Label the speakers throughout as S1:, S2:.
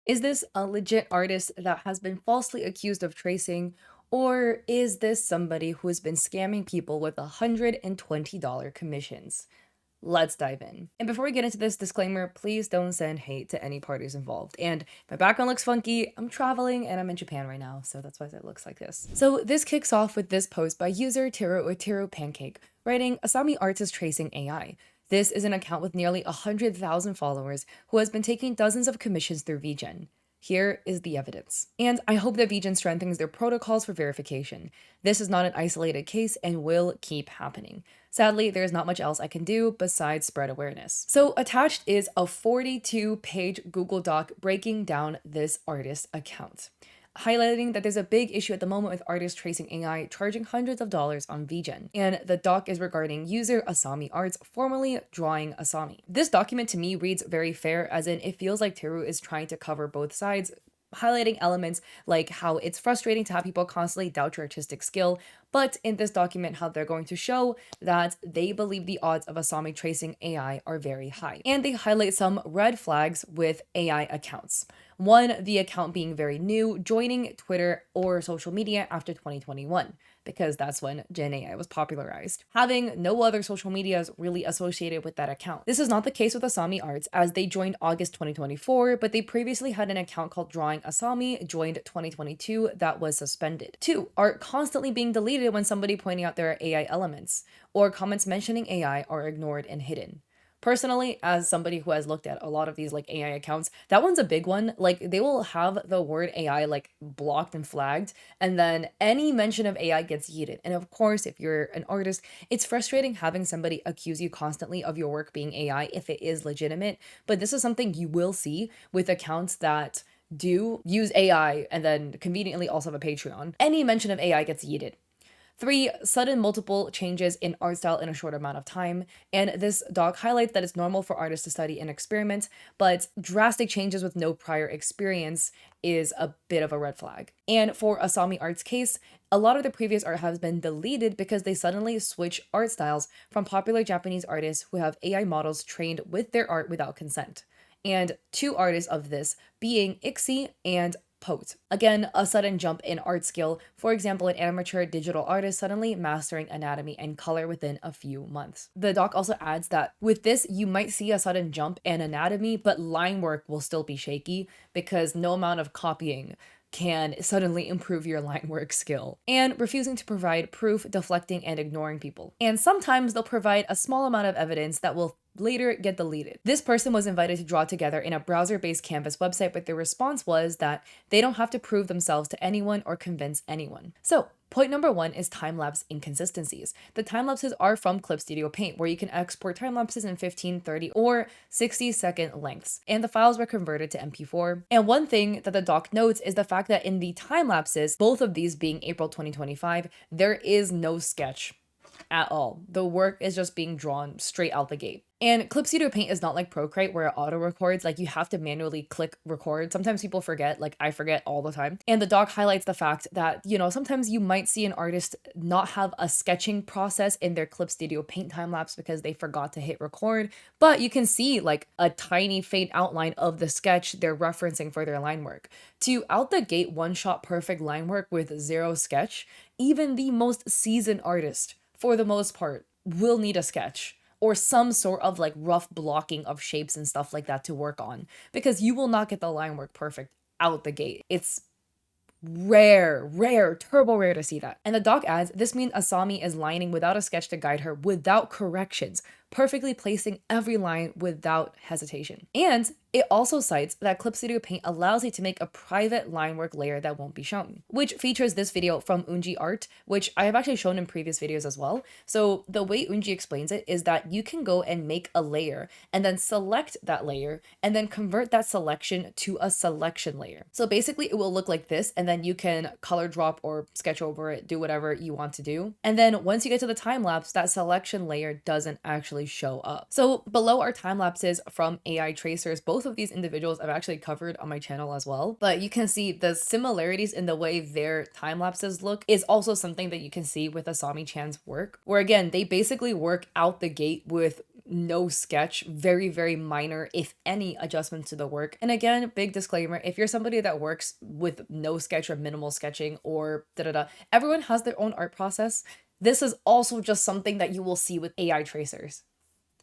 S1: Is this a legit artist that has been falsely accused of tracing, or is this somebody who has been scamming people with $120 commissions? Let's dive in. And before we get into this disclaimer, please don't send hate to any parties involved. And if my background looks funky, I'm traveling and I'm in Japan right now, so that's why it looks like this. So this kicks off with this post by user Tiro Pancake, writing Asami Arts is tracing AI. This is an account with nearly 100,000 followers who has been taking dozens of commissions through VGEN. Here is the evidence. And I hope that VGEN strengthens their protocols for verification. This is not an isolated case and will keep happening. Sadly, there's not much else I can do besides spread awareness. So attached is a 42-page Google Doc breaking down this artist account, highlighting that there's a big issue at the moment with artists tracing AI charging hundreds of dollars on VGEN. And the doc is regarding user Asami Arts, formerly Drawing Asami. This document to me reads very fair, as in it feels like Teru is trying to cover both sides, highlighting elements like how it's frustrating to have people constantly doubt your artistic skill, but in this document, how they're going to show that they believe the odds of Asami tracing AI are very high. And they highlight some red flags with AI accounts. One, the account being very new, joining Twitter or social media after 2021, because that's when Gen AI was popularized. Having no other social medias really associated with that account. This is not the case with Asami Arts, as they joined August 2024, but they previously had an account called Drawing Asami, joined 2022, that was suspended. Two, art constantly being deleted when somebody pointing out there are AI elements, or comments mentioning AI are ignored and hidden. Personally, as somebody who has looked at a lot of these like AI accounts, that one's a big one. Like they will have the word AI like blocked and flagged, and then any mention of AI gets yeeted. And of course, if you're an artist, it's frustrating having somebody accuse you constantly of your work being AI if it is legitimate. But this is something you will see with accounts that do use AI and then conveniently also have a Patreon. Any mention of AI gets yeeted. Three, sudden multiple changes in art style in a short amount of time. And this doc highlights that it's normal for artists to study and experiment, but drastic changes with no prior experience is a bit of a red flag. And for Asami Art's case, a lot of the previous art has been deleted because they suddenly switch art styles from popular Japanese artists who have AI models trained with their art without consent. And two artists of this being Ixie and Pote. Again, a sudden jump in art skill. For example, an amateur digital artist suddenly mastering anatomy and color within a few months. The doc also adds that with this, you might see a sudden jump in anatomy, but line work will still be shaky because no amount of copying can suddenly improve your line work skill. And refusing to provide proof, deflecting, and ignoring people. And sometimes they'll provide a small amount of evidence that will later get deleted. This person was invited to draw together in a browser-based Canvas website, but their response was that they don't have to prove themselves to anyone or convince anyone. So, point number one is time-lapse inconsistencies. The time-lapses are from Clip Studio Paint, where you can export time-lapses in 15, 30, or 60-second lengths, and the files were converted to MP4. And one thing that the doc notes is the fact that in the time-lapses, both of these being April 2025, there is no sketch at all. The work is just being drawn straight out the gate. And Clip Studio Paint is not like Procreate where it auto records, like you have to manually click record. Sometimes people forget, like I forget all the time. And the doc highlights the fact that, sometimes you might see an artist not have a sketching process in their Clip Studio Paint time lapse because they forgot to hit record, but you can see like a tiny faint outline of the sketch they're referencing for their line work. To out the gate one-shot perfect line work with zero sketch, even the most seasoned artist, for the most part, will need a sketch or some sort of like rough blocking of shapes and stuff like that to work on, because you will not get the line work perfect out the gate. It's rare, turbo rare to see that. And the doc adds, this means Asami is lining without a sketch to guide her, without corrections, perfectly placing every line without hesitation. And it also cites that Clip Studio Paint allows you to make a private line work layer that won't be shown, which features this video from Unji Art, which I have actually shown in previous videos as well. So the way Unji explains it is that you can go and make a layer and then select that layer and then convert that selection to a selection layer. So basically it will look like this, and then you can color drop or sketch over it, do whatever you want to do. And then once you get to the time lapse, that selection layer doesn't actually show up. So below are time lapses from AI tracers. Both of these individuals I've actually covered on my channel as well, but you can see the similarities in the way their time lapses look is also something that you can see with Asami Chan's work, where again, they basically work out the gate with no sketch, very, very minor, if any, adjustments to the work. And again, big disclaimer, if you're somebody that works with no sketch or minimal sketching or da da da, everyone has their own art process. This is also just something that you will see with AI tracers.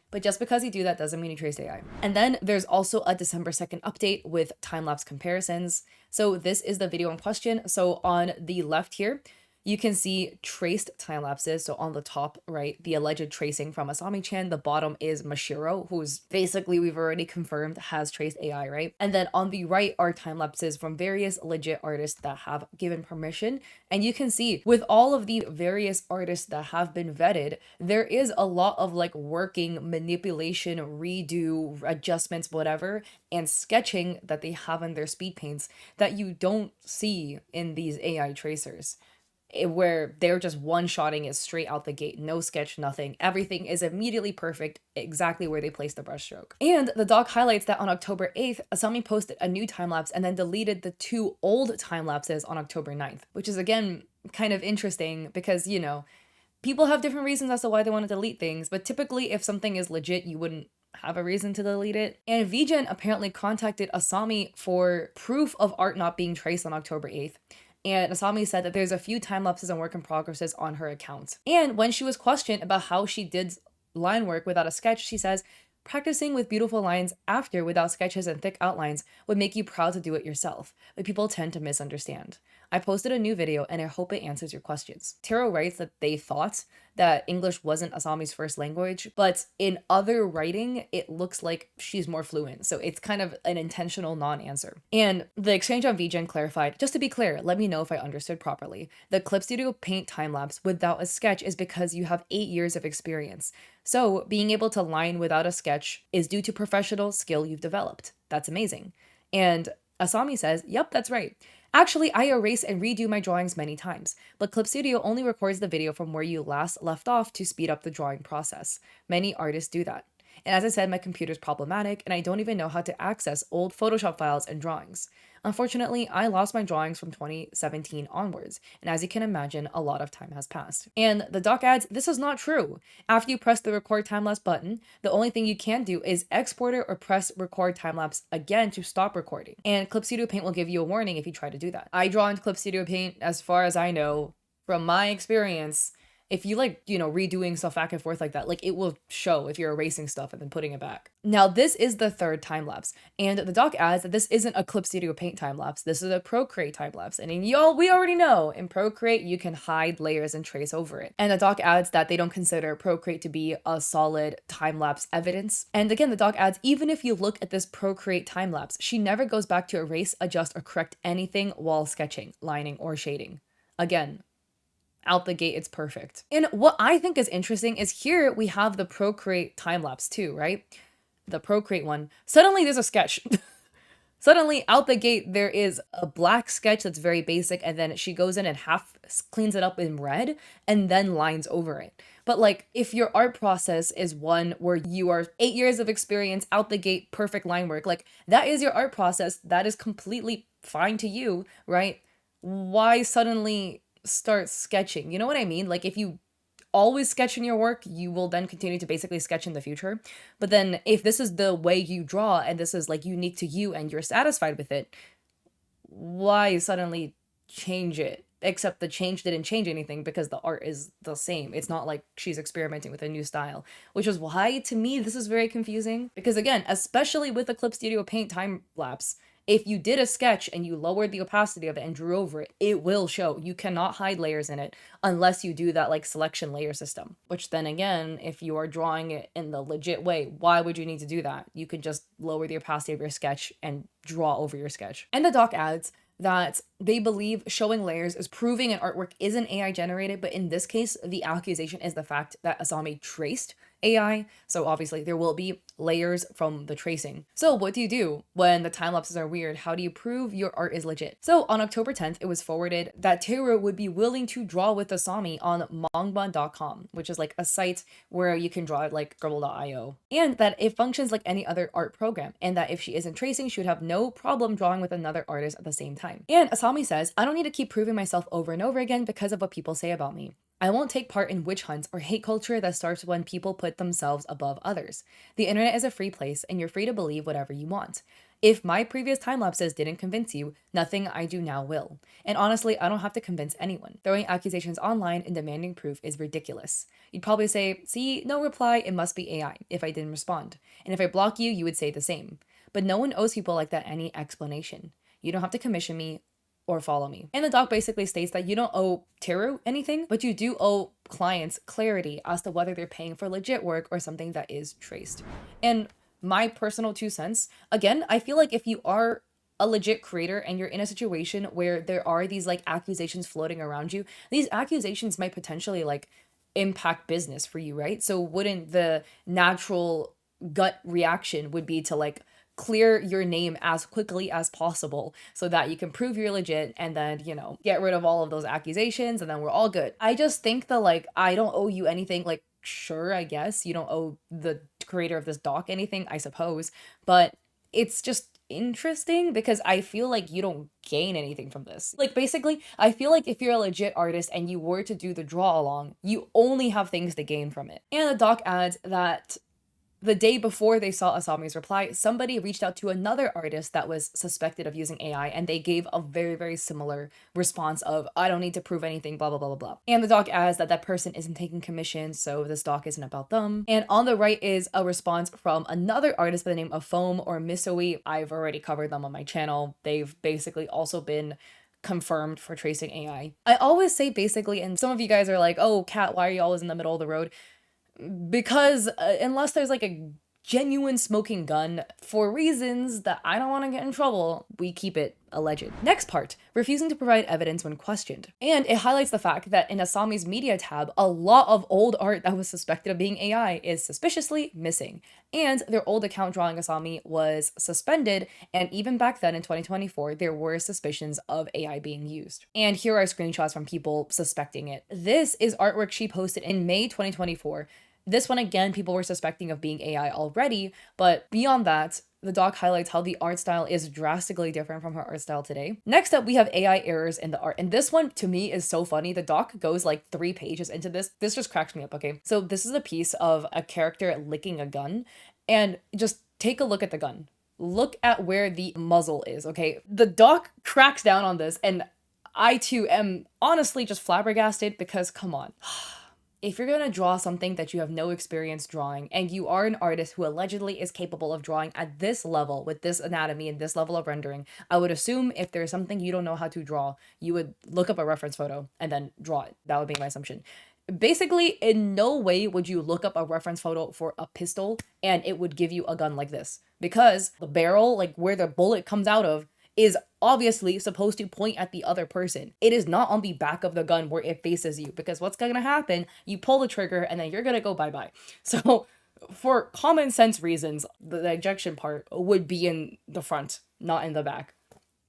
S1: But just because you do that doesn't mean you trace AI. And then there's also a December 2nd update with time-lapse comparisons. So this is the video in question. So on the left here, you can see traced time lapses. So on the top right, the alleged tracing from Asami-chan. The bottom is Mashiro, who's basically, we've already confirmed, has traced AI, right? And then on the right are time lapses from various legit artists that have given permission. And you can see with all of the various artists that have been vetted, there is a lot of like working, manipulation, redo, adjustments, whatever, and sketching that they have in their speed paints that you don't see in these AI tracers, where they're just one-shotting it straight out the gate. No sketch, nothing. Everything is immediately perfect, exactly where they place the brushstroke. And the doc highlights that on October 8th, Asami posted a new time-lapse and then deleted the 2 old time-lapses on October 9th, which is, again, kind of interesting because, you know, people have different reasons as to why they want to delete things, but typically if something is legit, you wouldn't have a reason to delete it. And VGEN apparently contacted Asami for proof of art not being traced on October 8th. And Asami said that there's a few time lapses and work in progresses on her account. And when she was questioned about how she did line work without a sketch, she says, practicing with beautiful lines after without sketches and thick outlines would make you proud to do it yourself, but people tend to misunderstand. I posted a new video and I hope it answers your questions. Taro writes that they thought that English wasn't Asami's first language, but in other writing, it looks like she's more fluent. So it's kind of an intentional non-answer. And the exchange on VGEN clarified, just to be clear, let me know if I understood properly. The Clip Studio Paint time-lapse without a sketch is because you have 8 years of experience. So being able to line without a sketch is due to professional skill you've developed. That's amazing. And Asami says, yep, that's right. Actually, I erase and redo my drawings many times, but Clip Studio only records the video from where you last left off to speed up the drawing process. Many artists do that. And as I said, my computer's problematic and I don't even know how to access old Photoshop files and drawings. Unfortunately, I lost my drawings from 2017 onwards, and as you can imagine, a lot of time has passed. And the doc adds, this is not true. After you press the record time-lapse button, the only thing you can do is export it or press record time-lapse again to stop recording. And Clip Studio Paint will give you a warning if you try to do that. I draw in Clip Studio Paint, as far as I know, from my experience. If you like, you know, redoing stuff back and forth like that, like it will show if you're erasing stuff and then putting it back. Now, this is the third time lapse, and the doc adds that this isn't a Clip Studio Paint time lapse. This is a Procreate time lapse, and y'all, we already know in Procreate you can hide layers and trace over it. And the doc adds that they don't consider Procreate to be a solid time lapse evidence. And again, the doc adds, even if you look at this Procreate time lapse, she never goes back to erase, adjust, or correct anything while sketching, lining, or shading. Again, out the gate, it's perfect. And what I think is interesting is here we have the Procreate time-lapse too, right? The Procreate one. Suddenly there's a sketch. Suddenly out the gate, there is a black sketch that's very basic, and then she goes in and half cleans it up in red and then lines over it. But like, if your art process is one where you are 8 years of experience, out the gate, perfect line work, like that is your art process, that is completely fine to you, right? Why suddenly start sketching? You know what I mean? Like if you always sketch in your work, you will then continue to basically sketch in the future. But then if this is the way you draw and this is like unique to you and you're satisfied with it, why suddenly change it? Except the change didn't change anything because the art is the same. It's not like she's experimenting with a new style, which is why to me this is very confusing. Because again, especially with the Clip Studio Paint time lapse, if you did a sketch and you lowered the opacity of it and drew over it, it will show. You cannot hide layers in it unless you do that like selection layer system. Which then again, if you are drawing it in the legit way, why would you need to do that? You could just lower the opacity of your sketch and draw over your sketch. And the doc adds that they believe showing layers is proving an artwork isn't AI generated, but in this case, the accusation is the fact that Asami traced AI, so obviously there will be layers from the tracing. So what do you do when the time lapses are weird? How do you prove your art is legit? So on October 10th, it was forwarded that Taro would be willing to draw with Asami on mangban.com, which is like a site where you can draw like Scribble.io, and that it functions like any other art program, and that if she isn't tracing, she would have no problem drawing with another artist at the same time. And Asami says, I don't need to keep proving myself over and over again because of what people say about me. I won't take part in witch hunts or hate culture that starts when people put themselves above others. The internet is a free place and you're free to believe whatever you want. If my previous time lapses didn't convince you, nothing I do now will. And honestly, I don't have to convince anyone. Throwing accusations online and demanding proof is ridiculous. You'd probably say, see, no reply, it must be AI, if I didn't respond. And if I block you, you would say the same. But no one owes people like that any explanation. You don't have to commission me or follow me. And the doc basically states that you don't owe Teru anything, but you do owe clients clarity as to whether they're paying for legit work or something that is traced. And my personal 2 cents, again, I feel like if you are a legit creator and you're in a situation where there are these like accusations floating around you, these accusations might potentially like impact business for you, right? So wouldn't the natural gut reaction would be to like clear your name as quickly as possible so that you can prove you're legit and then, get rid of all of those accusations and then we're all good. I just think that like I don't owe you anything. Like, sure, I guess you don't owe the creator of this doc anything, I suppose, but it's just interesting because I feel like you don't gain anything from this. Like basically, I feel like if you're a legit artist and you were to do the draw along, you only have things to gain from it. And the doc adds that the day before they saw Asami's reply, somebody reached out to another artist that was suspected of using AI, and they gave a very, very similar response of, I don't need to prove anything, blah, blah, blah, blah, blah. And the doc adds that that person isn't taking commissions, so this doc isn't about them. And on the right is a response from another artist by the name of Foam or Misoi. I've already covered them on my channel. They've basically also been confirmed for tracing AI. I always say basically, and some of you guys are like, oh, Kat, why are you always in the middle of the road? Because unless there's like a genuine smoking gun for reasons that I don't want to get in trouble, we keep it alleged. Next part, refusing to provide evidence when questioned. And it highlights the fact that in Asami's media tab, a lot of old art that was suspected of being AI is suspiciously missing. And their old account drawing Asami was suspended, and even back then in 2024, there were suspicions of AI being used. And here are screenshots from people suspecting it. This is artwork she posted in May 2024. This one, again, people were suspecting of being AI already, but beyond that, the doc highlights how the art style is drastically different from her art style today. Next up, we have AI errors in the art. And this one, to me, is so funny. The doc goes like 3 pages into this. This just cracks me up, okay? So this is a piece of a character licking a gun, and just take a look at the gun. Look at where the muzzle is, okay? The doc cracks down on this, and I too am honestly just flabbergasted because, come on. If you're gonna draw something that you have no experience drawing, and you are an artist who allegedly is capable of drawing at this level with this anatomy and this level of rendering, I would assume if there's something you don't know how to draw, you would look up a reference photo and then draw it. That would be my assumption. Basically, in no way would you look up a reference photo for a pistol and it would give you a gun like this, because the barrel, like where the bullet comes out of, is obviously supposed to point at the other person. It is not on the back of the gun where it faces you, because what's gonna happen, you pull the trigger and then you're gonna go bye-bye. So for common sense reasons, the ejection part would be in the front, not in the back.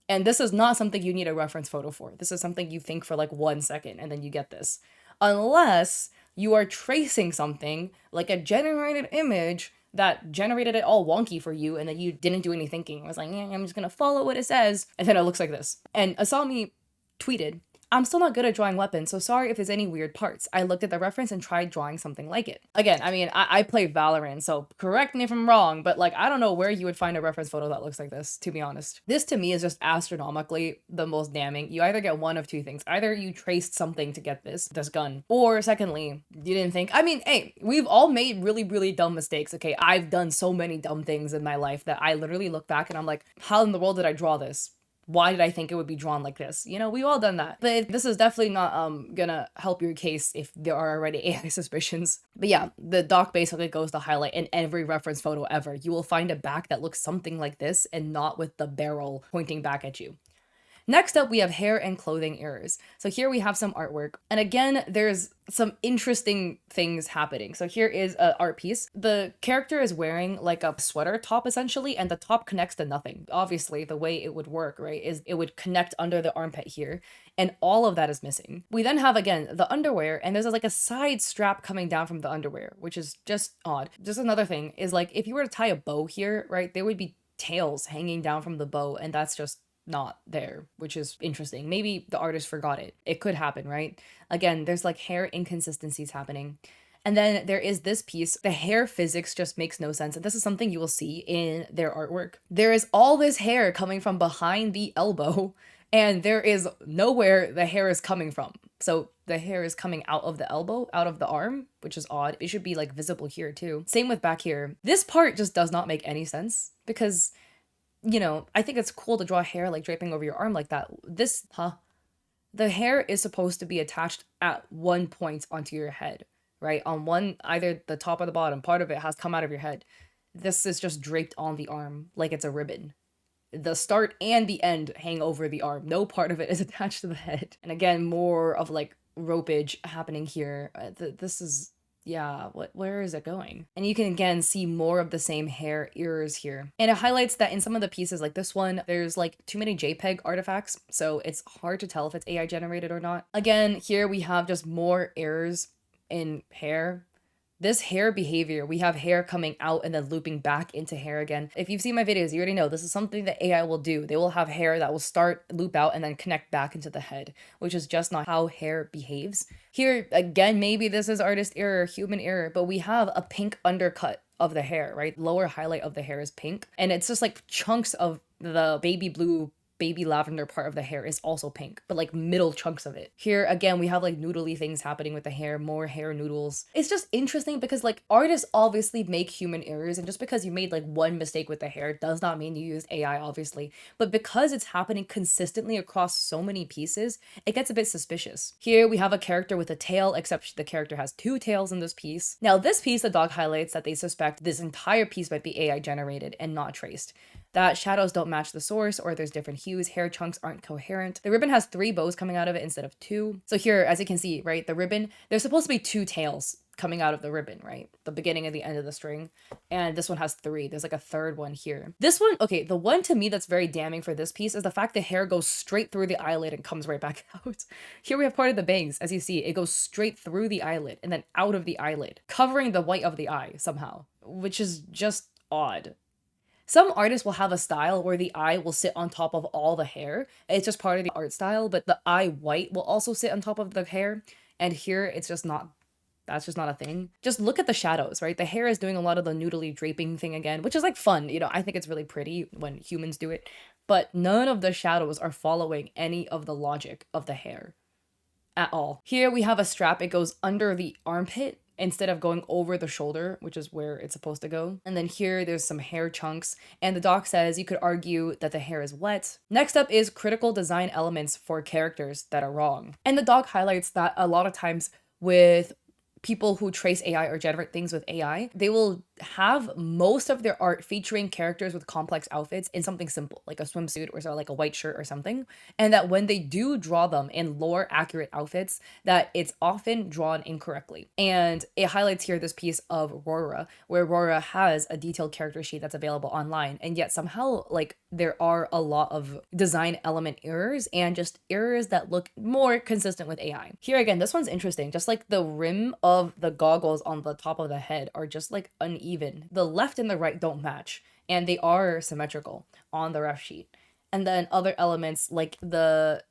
S1: And this is not something you need a reference photo for. This is something you think for like 1 second and then you get this. Unless you are tracing something like a generated image that generated it all wonky for you and then you didn't do any thinking. I was like, yeah, I'm just gonna follow what it says. And then it looks like this. And Asami tweeted, I'm still not good at drawing weapons, so sorry if there's any weird parts. I looked at the reference and tried drawing something like it. Again, I mean, I play Valorant, so correct me if I'm wrong, but like, I don't know where you would find a reference photo that looks like this, to be honest. This to me is just astronomically the most damning. You either get one of 2 things. Either you traced something to get this gun, or secondly, you didn't think. I mean, hey, we've all made really, really dumb mistakes, okay? I've done so many dumb things in my life that I literally look back and I'm like, how in the world did I draw this? Why did I think it would be drawn like this? You know, we've all done that. But this is definitely not gonna help your case if there are already AI suspicions. But yeah, the doc basically goes to highlight in every reference photo ever, you will find a back that looks something like this and not with the barrel pointing back at you. Next up, we have hair and clothing errors. So here we have some artwork. And again, there's some interesting things happening. So here is an art piece. The character is wearing like a sweater top essentially, and the top connects to nothing. Obviously, the way it would work, right, is it would connect under the armpit here. And all of that is missing. We then have, again, the underwear, and there's like a side strap coming down from the underwear, which is just odd. Just another thing is like, if you were to tie a bow here, right, there would be tails hanging down from the bow, and that's just not there, which is interesting. Maybe the artist forgot it. It could happen, right? Again, there's like hair inconsistencies happening. And then there is this piece, the hair physics just makes no sense. And this is something you will see in their artwork. There is all this hair coming from behind the elbow, and there is nowhere the hair is coming from. So the hair is coming out of the elbow, out of the arm, which is odd. It should be like visible here too. Same with back here. This part just does not make any sense because, you know, I think it's cool to draw hair like draping over your arm like that. The hair is supposed to be attached at one point onto your head, right? On one, either the top or the bottom, part of it has come out of your head. This is just draped on the arm like it's a ribbon. The start and the end hang over the arm. No part of it is attached to the head. And again, more of like ropage happening here. This is, yeah, where is it going? And you can again see more of the same hair ears here. And it highlights that in some of the pieces like this one, there's like too many JPEG artifacts. So it's hard to tell if it's AI generated or not. Again, here we have just more errors in hair. This hair behavior, we have hair coming out and then looping back into hair again. If you've seen my videos, you already know this is something that AI will do. They will have hair that will start, loop out, and then connect back into the head, which is just not how hair behaves. Here, again, maybe this is artist error, human error, but we have a pink undercut of the hair, right? Lower highlight of the hair is pink, and it's just like chunks of the baby blue, baby lavender part of the hair is also pink, but like middle chunks of it. Here again, we have like noodly things happening with the hair, more hair noodles. It's just interesting because like artists obviously make human errors, and just because you made like one mistake with the hair does not mean you used AI, obviously. But because it's happening consistently across so many pieces, it gets a bit suspicious. Here we have a character with a tail, except the character has two tails in this piece. Now this piece, the doc highlights that they suspect this entire piece might be AI generated and not traced. That shadows don't match the source, or there's different hues, hair chunks aren't coherent. The ribbon has 3 bows coming out of it instead of 2. So here, as you can see, right, the ribbon, there's supposed to be 2 tails coming out of the ribbon, right? The beginning and the end of the string. And this one has 3. There's like a third one here. This one, okay, the one to me that's very damning for this piece is the fact the hair goes straight through the eyelid and comes right back out. Here we have part of the bangs. As you see, it goes straight through the eyelid and then out of the eyelid, covering the white of the eye somehow, which is just odd. Some artists will have a style where the eye will sit on top of all the hair. It's just part of the art style, but the eye white will also sit on top of the hair. And here it's just not, that's just not a thing. Just look at the shadows, right? The hair is doing a lot of the noodly draping thing again, which is like fun. You know, I think it's really pretty when humans do it, but none of the shadows are following any of the logic of the hair at all. Here we have a strap. It goes under the armpit instead of going over the shoulder, which is where it's supposed to go. And then here there's some hair chunks, and the doc says you could argue that the hair is wet. Next up is critical design elements for characters that are wrong. And the doc highlights that a lot of times with people who trace AI or generate things with AI, they will have most of their art featuring characters with complex outfits in something simple, like a swimsuit or like a white shirt or something. And that when they do draw them in lore accurate outfits, that it's often drawn incorrectly. And it highlights here this piece of Aurora, where Aurora has a detailed character sheet that's available online. And yet somehow like there are a lot of design element errors and just errors that look more consistent with AI. Here again, this one's interesting. Just like the rim of the goggles on the top of the head are just like uneven. The left and the right don't match, and they are symmetrical on the ref sheet. And then other elements like the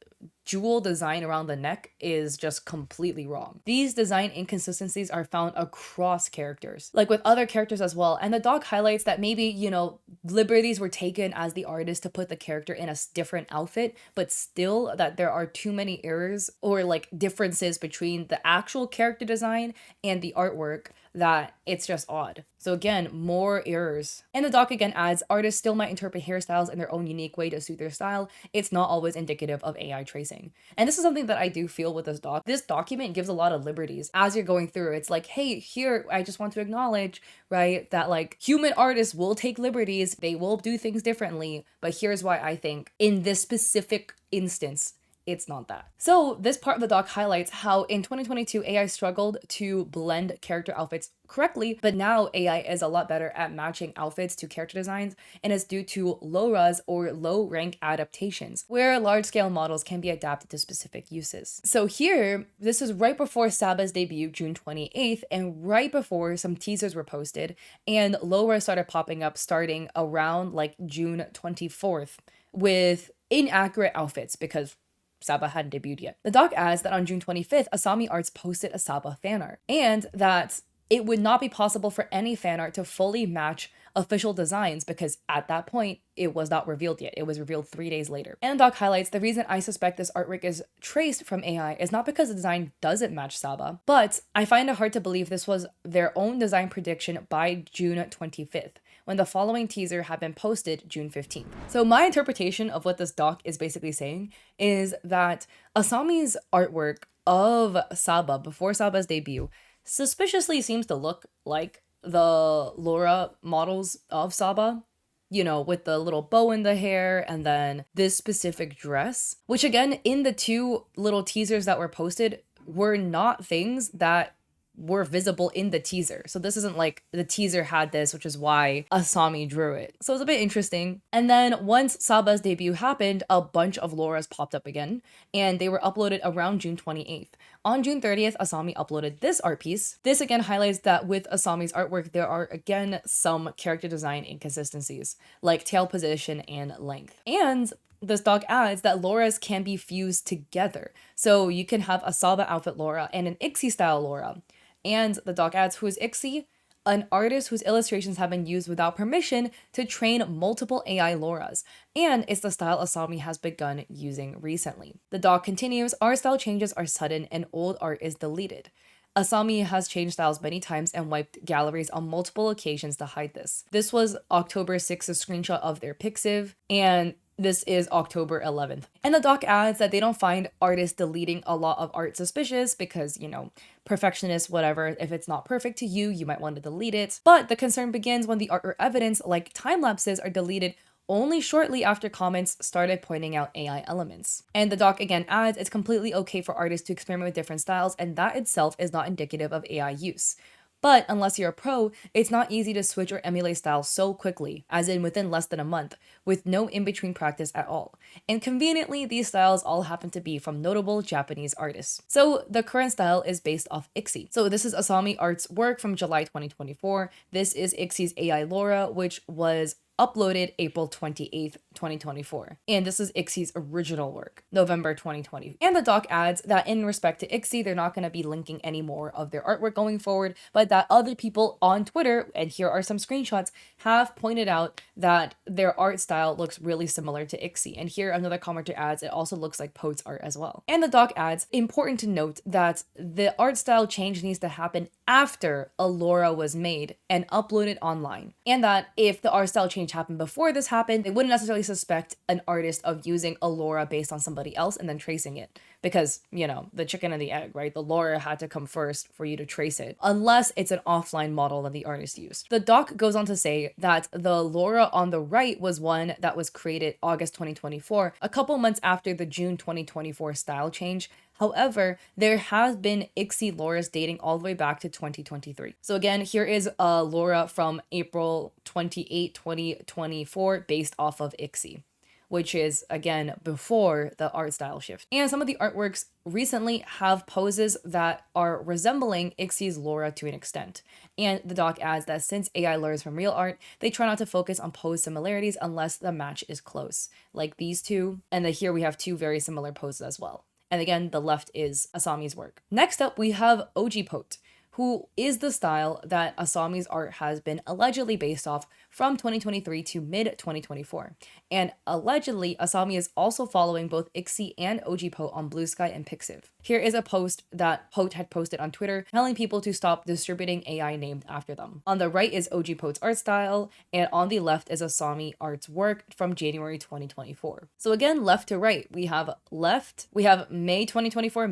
S1: jewel design around the neck is just completely wrong. These design inconsistencies are found across characters, like with other characters as well. And the doc highlights that maybe, you know, liberties were taken as the artist to put the character in a different outfit, but still that there are too many errors or like differences between the actual character design and the artwork that it's just odd. So again, more errors. And the doc again adds, artists still might interpret hairstyles in their own unique way to suit their style. It's not always indicative of AI tracing. And this is something that I do feel with this doc. This document gives a lot of liberties as you're going through. It's like, hey, here, I just want to acknowledge, right, that like human artists will take liberties. They will do things differently. But here's why I think in this specific instance, it's not that. So this part of the doc highlights how in 2022, AI struggled to blend character outfits correctly, but now AI is a lot better at matching outfits to character designs, and it's due to low-res or low-rank adaptations, where large-scale models can be adapted to specific uses. So here, this is right before Saba's debut, June 28th, and right before some teasers were posted, and low-res started popping up starting around like June 24th, with inaccurate outfits because Saba hadn't debuted yet. The doc adds that on June 25th, Asami Arts posted a Saba fan art, and that it would not be possible for any fan art to fully match official designs because at that point, it was not revealed yet. It was revealed 3 days later. And the doc highlights the reason I suspect this artwork is traced from AI is not because the design doesn't match Saba, but I find it hard to believe this was their own design prediction by June 25th, when the following teaser had been posted June 15th. So my interpretation of what this doc is basically saying is that Asami's artwork of Saba before Saba's debut suspiciously seems to look like the Laura models of Saba, you know, with the little bow in the hair and then this specific dress, which again, in the 2 little teasers that were posted, were not things that were visible in the teaser. So this isn't like the teaser had this, which is why Asami drew it. So it's a bit interesting. And then once Saba's debut happened, a bunch of Lauras popped up again, and they were uploaded around June 28th. On June 30th, Asami uploaded this art piece. This again highlights that with Asami's artwork, there are again some character design inconsistencies, like tail position and length. And this doc adds that Lauras can be fused together. So you can have a Saba outfit Laura and an Ixie style Laura. And the doc adds, who is Ixie? An artist whose illustrations have been used without permission to train multiple AI Lauras, and it's the style Asami has begun using recently. The doc continues, art style changes are sudden and old art is deleted. Asami has changed styles many times and wiped galleries on multiple occasions to hide this. This was October 6th, a screenshot of their Pixiv, and this is October 11th. And the doc adds that they don't find artists deleting a lot of art suspicious because, you know, perfectionist, whatever, if it's not perfect to you, you might want to delete it. But the concern begins when the art or evidence, like time lapses, are deleted only shortly after comments started pointing out AI elements. And the doc again adds it's completely okay for artists to experiment with different styles, and that itself is not indicative of AI use. But unless you're a pro, it's not easy to switch or emulate styles so quickly, as in within less than a month, with no in-between practice at all. And conveniently, these styles all happen to be from notable Japanese artists. So the current style is based off Ixie. So this is Asami Art's work from July 2024. This is Ixie's AI Laura, which was uploaded April 28th, 2024. And this is Ixie's original work, November 2020. And the doc adds that in respect to Ixie, they're not going to be linking any more of their artwork going forward, but that other people on Twitter, and here are some screenshots, have pointed out that their art style looks really similar to Ixie. And here another commenter adds, it also looks like Pote's art as well. And the doc adds, important to note that the art style change needs to happen after a Laura was made and uploaded online. And that if the art style change happened before this happened, they wouldn't necessarily suspect an artist of using a Laura based on somebody else and then tracing it. Because, you know, the chicken and the egg, right? The Laura had to come first for you to trace it, unless it's an offline model that the artist used. The doc goes on to say that the Laura on the right was one that was created August 2024, a couple months after the June 2024 style change. However, there has been Ixie Lauras dating all the way back to 2023. So again, here is a Laura from April 28, 2024, based off of Ixie, which is, again, before the art style shift. And some of the artworks recently have poses that are resembling Ixie's Laura to an extent. And the doc adds that since AI learns from real art, they try not to focus on pose similarities unless the match is close, like these two. And then here we have 2 very similar poses as well. And again, the left is Asami's work. Next up, we have Ojipote, who is the style that Asami's art has been allegedly based off from 2023 to mid-2024. And allegedly, Asami is also following both Ixie and Ojipote on Blue Sky and Pixiv. Here is a post that Pote had posted on Twitter telling people to stop distributing AI named after them. On the right is Ojipote's art style, and on the left is Asami Art's work from January 2024. So again, left to right, we have May 2024,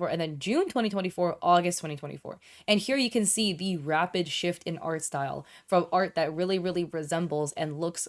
S1: and then June 2024, August 2024. And here you can see the rapid shift in art style from art that really resembles and looks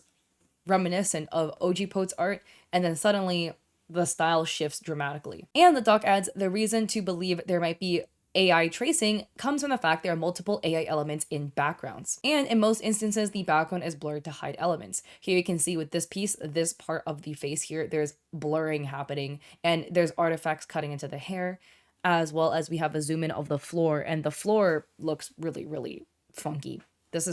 S1: reminiscent of Ojipote's art, and then suddenly the style shifts dramatically. And the doc adds, the reason to believe there might be AI tracing comes from the fact there are multiple AI elements in backgrounds. And in most instances, the background is blurred to hide elements. Here you can see with this piece, this part of the face here, there's blurring happening, and there's artifacts cutting into the hair, as well as we have a zoom in of the floor, and the floor looks really funky.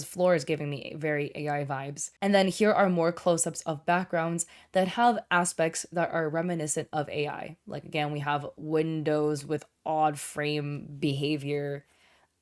S1: floor is giving me very AI vibes. And then here are more close-ups of backgrounds that have aspects that are reminiscent of AI. Like again, we have windows with odd frame behavior,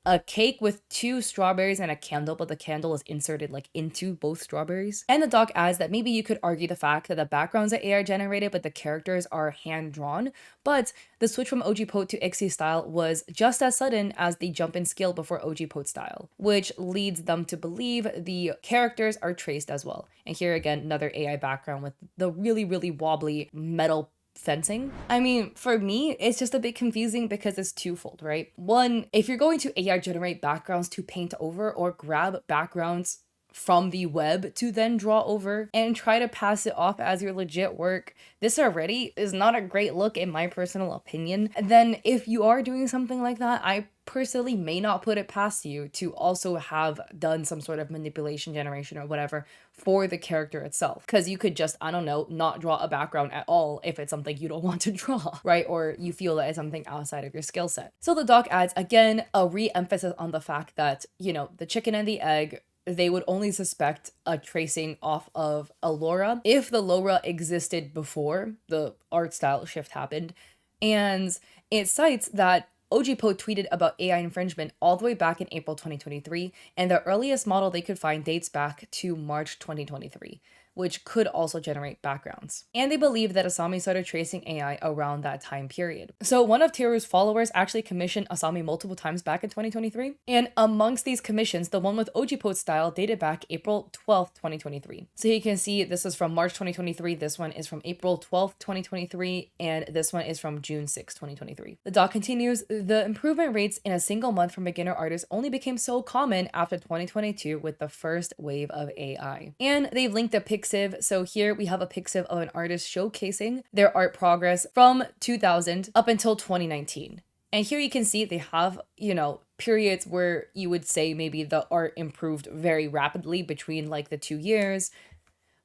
S1: a cake with two strawberries and a candle, but the candle is inserted like into both strawberries. And the doc adds that maybe you could argue the fact that the backgrounds are AI generated, but the characters are hand drawn. But the switch from OG Pote to ICSI style was just as sudden as the jump in skill before OG Pote style, which leads them to believe the characters are traced as well. And here again, another AI background with the really, really wobbly metal fencing. I mean, for me, it's just a bit confusing because it's twofold, right? One, if you're going to AI generate backgrounds to paint over or grab backgrounds from the web to then draw over and try to pass it off as your legit work, this already is not a great look in my personal opinion. And then if you are doing something like that, I personally may not put it past you to also have done some sort of manipulation generation or whatever for the character itself. Because you could just, I don't know, not draw a background at all if it's something you don't want to draw, right? Or you feel that it's something outside of your skill set. So the doc adds, again, a re-emphasis on the fact that, you know, the chicken and the egg, they would only suspect a tracing off of a Laura if the Laura existed before the art style shift happened. And it cites that OG Pote tweeted about AI infringement all the way back in April 2023, and the earliest model they could find dates back to March 2023, which could also generate backgrounds. And they believe that Asami started tracing AI around that time period. So one of Teru's followers actually commissioned Asami multiple times back in 2023, and amongst these commissions, the one with OG Pote style dated back April 12th, 2023. So you can see this is from March 2023, this one is from April 12th, 2023, and this one is from June 6th, 2023. The doc continues, the improvement rates in a single month from beginner artists only became so common after 2022 with the first wave of AI. And they've linked a Pixiv. So here we have a Pixiv of an artist showcasing their art progress from 2000 up until 2019. And here you can see they have, you know, periods where you would say maybe the art improved very rapidly between like the 2 years.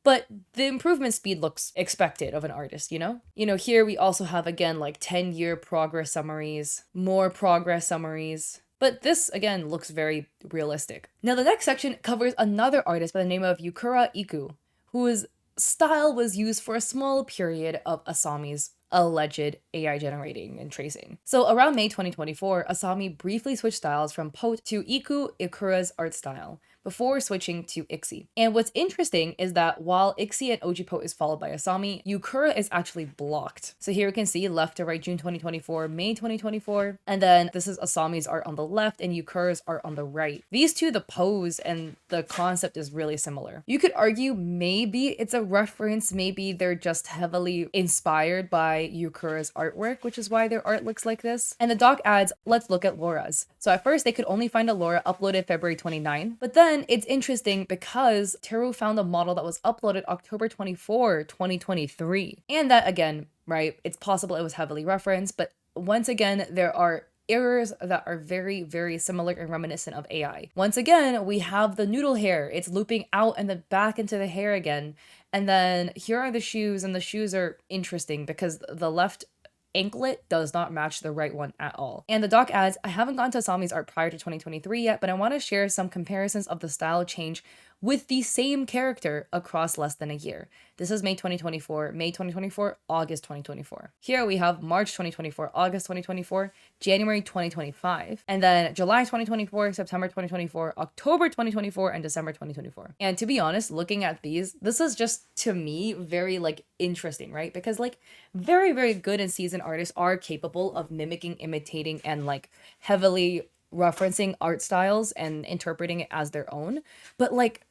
S1: But the improvement speed looks expected of an artist, you know? You know, here we also have, again, like 10-year progress summaries, more progress summaries. But this, again, looks very realistic. Now, the next section covers another artist by the name of Yukura Iku, whose style was used for a small period of Asami's alleged AI generating and tracing. So around May 2024, Asami briefly switched styles from Pote to Ikura's art style before switching to ICSI. And what's interesting is that while ICSI and OG Pote is followed by Asami, Yukura is actually blocked. So here we can see left to right June 2024, May 2024, and then this is Asami's art on the left and Yukura's art on the right. These two, the pose and the concept is really similar. You could argue maybe it's a reference, maybe they're just heavily inspired by Yukura's artwork, which is why their art looks like this. And the doc adds, let's look at Laura's. So at first they could only find a Laura uploaded February 29, but then it's interesting because Teru found a model that was uploaded October 24, 2023. And that again, right, it's possible it was heavily referenced, but once again, there are errors that are very, very similar and reminiscent of AI. Once again, we have the noodle hair. It's looping out and then back into the hair again. And then here are the shoes, and the shoes are interesting because the left anklet does not match the right one at all. And the doc adds, I haven't gone to Asami's art prior to 2023 yet, but I want to share some comparisons of the style change with the same character across less than a year. This is May 2024, May 2024, August 2024. Here we have March 2024, August 2024, January 2025, and then July 2024, September 2024, October 2024, and December 2024. And to be honest, looking at these, this is just, to me, very like interesting, right? Because like very, very good and seasoned artists are capable of mimicking, imitating, and like heavily referencing art styles and interpreting it as their own. But like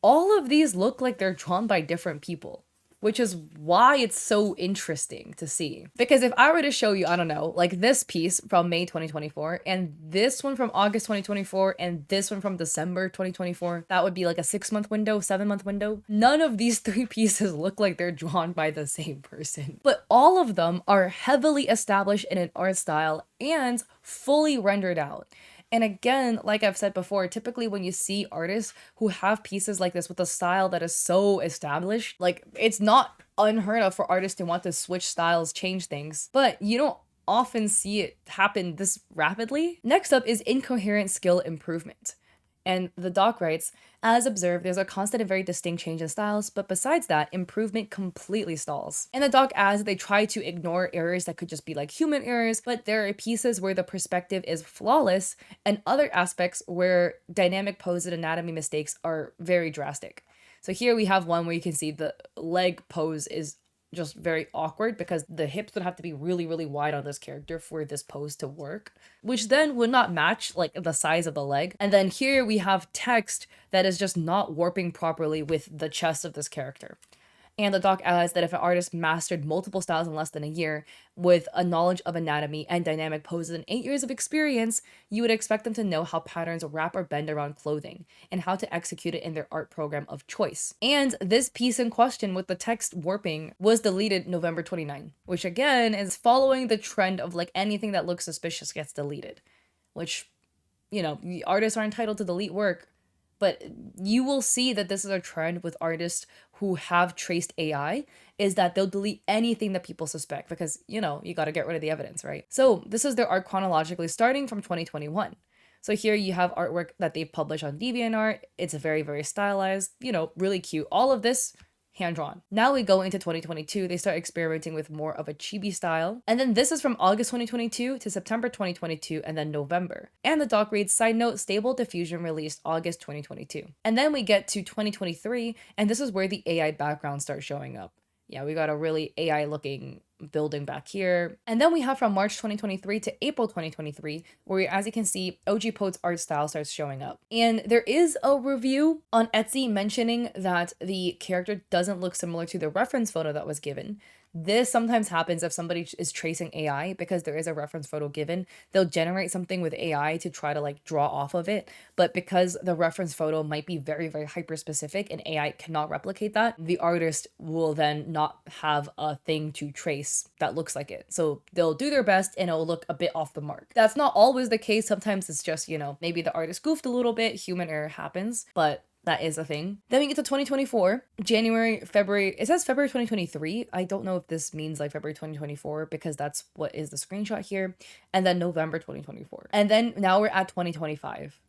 S1: all of these look like they're drawn by different people, which is why it's so interesting to see. Because if I were to show you, I don't know, like this piece from May 2024 and this one from August 2024 and this one from December 2024, that would be like a 6-month window, 7-month window. None of these 3 pieces look like they're drawn by the same person. But all of them are heavily established in an art style and fully rendered out. And again, like I've said before, typically when you see artists who have pieces like this with a style that is so established, like it's not unheard of for artists to want to switch styles, change things, but you don't often see it happen this rapidly. Next up is incoherent skill improvement. And the doc writes, as observed, there's a constant and very distinct change in styles, but besides that, improvement completely stalls. And the doc adds that they try to ignore errors that could just be like human errors, but there are pieces where the perspective is flawless and other aspects where dynamic pose and anatomy mistakes are very drastic. So here we have one where you can see the leg pose is just very awkward because the hips would have to be really, really wide on this character for this pose to work, which then would not match like the size of the leg. And then here we have text that is just not warping properly with the chest of this character. And the doc adds that if an artist mastered multiple styles in less than a year with a knowledge of anatomy and dynamic poses and 8 years of experience, you would expect them to know how patterns wrap or bend around clothing and how to execute it in their art program of choice. And this piece in question with the text warping was deleted November 29, which again is following the trend of like anything that looks suspicious gets deleted, which, you know, the artists are entitled to delete work. But you will see that this is a trend with artists who have traced AI, is that they'll delete anything that people suspect because, you know, you got to get rid of the evidence, right? So this is their art chronologically starting from 2021. So here you have artwork that they've published on DeviantArt. It's very, very stylized, you know, really cute. All of this hand-drawn. Now we go into 2022, they start experimenting with more of a chibi style. And then this is from August 2022 to September 2022 and then November. And the doc reads, side note, Stable Diffusion released August 2022. And then we get to 2023 and this is where the AI background starts showing up. Yeah, we got a really AI looking building back here. And then we have from March 2023 to April 2023, where as you can see, OG Pote's art style starts showing up. And there is a review on Etsy mentioning that the character doesn't look similar to the reference photo that was given. This sometimes happens if somebody is tracing AI because there is a reference photo given. They'll generate something with AI to try to like draw off of it. But because the reference photo might be very, very hyper specific and AI cannot replicate that, the artist will then not have a thing to trace that looks like it. So they'll do their best and it'll look a bit off the mark. That's not always the case. Sometimes it's just, you know, maybe the artist goofed a little bit, human error happens, but that is a thing. Then we get to 2024, January, February. It says February 2023. I don't know if this means like February 2024 because that's what is the screenshot here. And then November 2024. And then now we're at 2025.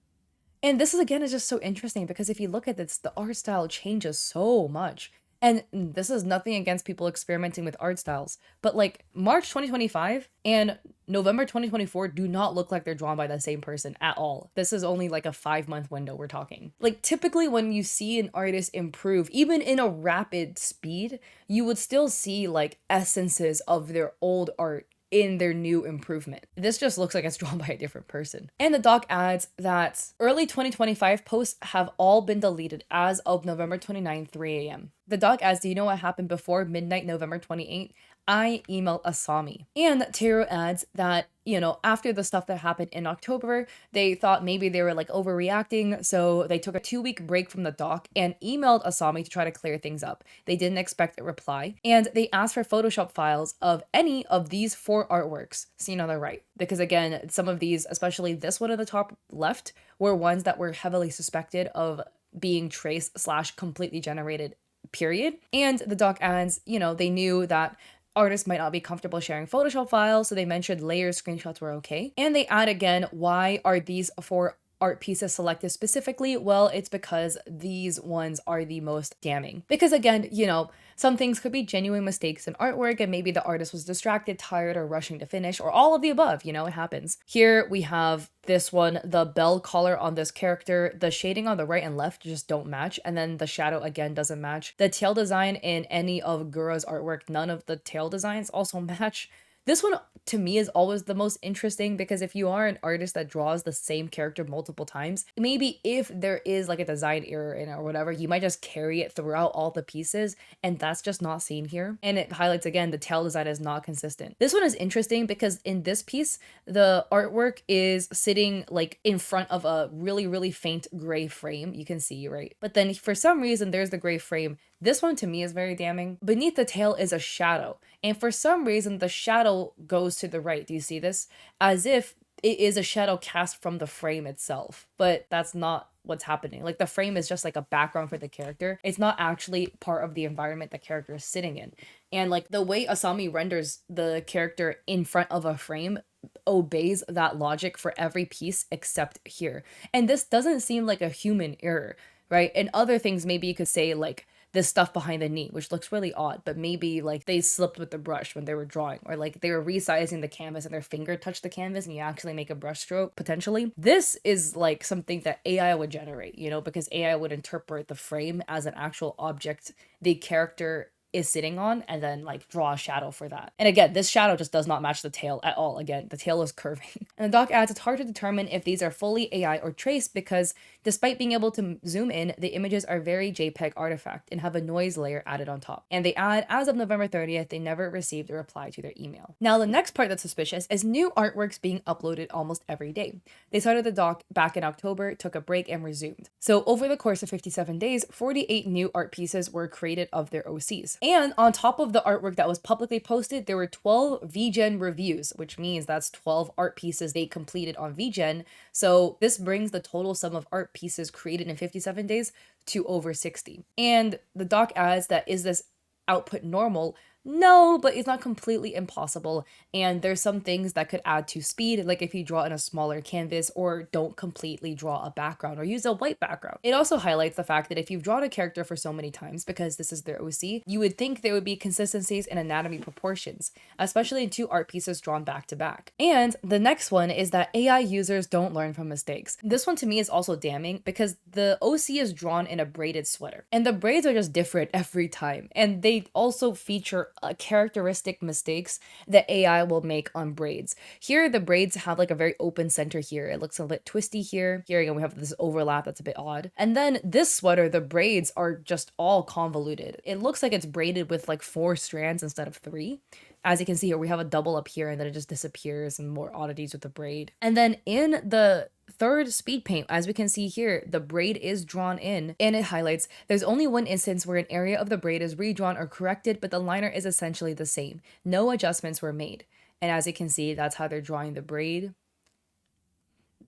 S1: And this is again is just so interesting because if you look at this, the art style changes so much. And this is nothing against people experimenting with art styles, but like March 2025 and November 2024 do not look like they're drawn by the same person at all. This is only like a 5-month window we're talking. Like typically when you see an artist improve, even in a rapid speed, you would still see like essences of their old art in their new improvement. This just looks like it's drawn by a different person. And the doc adds that early 2025 posts have all been deleted as of November 29, 3 a.m. The doc adds, do you know what happened before midnight November 28? I emailed Asami. And Taro adds that, you know, after the stuff that happened in October, they thought maybe they were like overreacting. So they took a 2-week break from the doc and emailed Asami to try to clear things up. They didn't expect a reply. And they asked for Photoshop files of any of these 4 artworks seen on the right. Because again, some of these, especially this one at the top left, were ones that were heavily suspected of being traced / completely generated, period. And the doc adds, you know, they knew that artists might not be comfortable sharing Photoshop files, so they mentioned layer screenshots were okay. And they add again, why are these 4 art pieces selected specifically? Well, it's because these ones are the most damning. Because again, you know, some things could be genuine mistakes in artwork and maybe the artist was distracted, tired, or rushing to finish, or all of the above, you know, it happens. Here we have this one, the bell collar on this character, the shading on the right and left just don't match, and then the shadow again doesn't match. The tail design in any of Gura's artwork, none of the tail designs also match. This one, to me, is always the most interesting because if you are an artist that draws the same character multiple times, maybe if there is like a design error in it or whatever, you might just carry it throughout all the pieces, and that's just not seen here. And it highlights again, the tail design is not consistent. This one is interesting because in this piece, the artwork is sitting like in front of a really, really faint gray frame. You can see, right? But then for some reason, there's the gray frame. This one to me is very damning. Beneath the tail is a shadow. And for some reason, the shadow goes to the right. Do you see this? As if it is a shadow cast from the frame itself. But that's not what's happening. Like the frame is just like a background for the character. It's not actually part of the environment the character is sitting in. And like the way Asami renders the character in front of a frame obeys that logic for every piece except here. And this doesn't seem like a human error, right? And other things, maybe you could say like this stuff behind the knee, which looks really odd, but maybe like they slipped with the brush when they were drawing, or like they were resizing the canvas and their finger touched the canvas and you actually make a brush stroke potentially. This is like something that AI would generate, you know, because AI would interpret the frame as an actual object the character is sitting on and then like draw a shadow for that. And again, this shadow just does not match the tail at all. Again, the tail is curving. And the doc adds, it's hard to determine if these are fully AI or traced because despite being able to zoom in, the images are very JPEG artifact and have a noise layer added on top. And they add, as of November 30th, they never received a reply to their email. Now, the next part that's suspicious is new artworks being uploaded almost every day. They started the doc back in October, took a break, and resumed. So over the course of 57 days, 48 new art pieces were created of their OCs. And on top of the artwork that was publicly posted, there were 12 VGEN reviews, which means that's 12 art pieces they completed on VGEN. So this brings the total sum of art pieces created in 57 days to over 60. And the doc adds that, is this output normal? No, but it's not completely impossible. And there's some things that could add to speed, like if you draw in a smaller canvas or don't completely draw a background or use a white background. It also highlights the fact that if you've drawn a character for so many times, because this is their OC, you would think there would be consistencies in anatomy proportions, especially in two art pieces drawn back to back. And the next one is that AI users don't learn from mistakes. This one to me is also damning because the OC is drawn in a braided sweater and the braids are just different every time. And they also feature characteristic mistakes that AI will make on braids. Here, the braids have like a very open center here. It looks a bit twisty here. Here again, we have this overlap that's a bit odd. And then this sweater, the braids are just all convoluted. It looks like it's braided with like 4 strands instead of 3. As you can see here, we have a double up here and then it just disappears and more oddities with the braid. And then in the third speed paint, as we can see here, the braid is drawn in and it highlights there's only one instance where an area of the braid is redrawn or corrected, but the liner is essentially the same. No adjustments were made. And as you can see, that's how they're drawing the braid.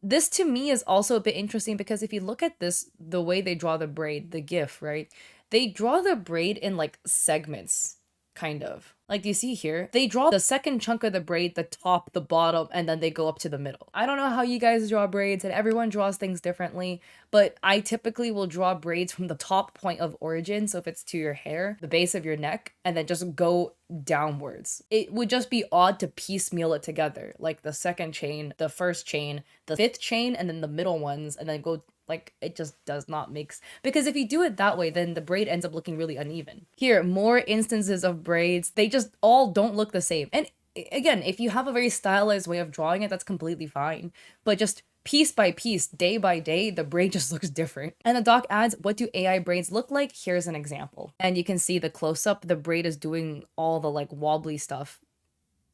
S1: This to me is also a bit interesting because if you look at this, the way they draw the braid, the GIF, right? They draw the braid in like segments, kind of. Like you see here, they draw the second chunk of the braid, the top, the bottom, and then they go up to the middle. I don't know how you guys draw braids and everyone draws things differently, but I typically will draw braids from the top point of origin. So if it's to your hair, the base of your neck, and then just go downwards. It would just be odd to piecemeal it together, like the second chain, the first chain, the fifth chain, and then the middle ones, and then go like it just does not make sense. Because if you do it that way, then the braid ends up looking really uneven. Here, more instances of braids. They just all don't look the same. And again, if you have a very stylized way of drawing it, that's completely fine. But just piece by piece, day by day, the braid just looks different. And the doc adds, what do AI braids look like? Here's an example. And you can see the close-up, the braid is doing all the like wobbly stuff,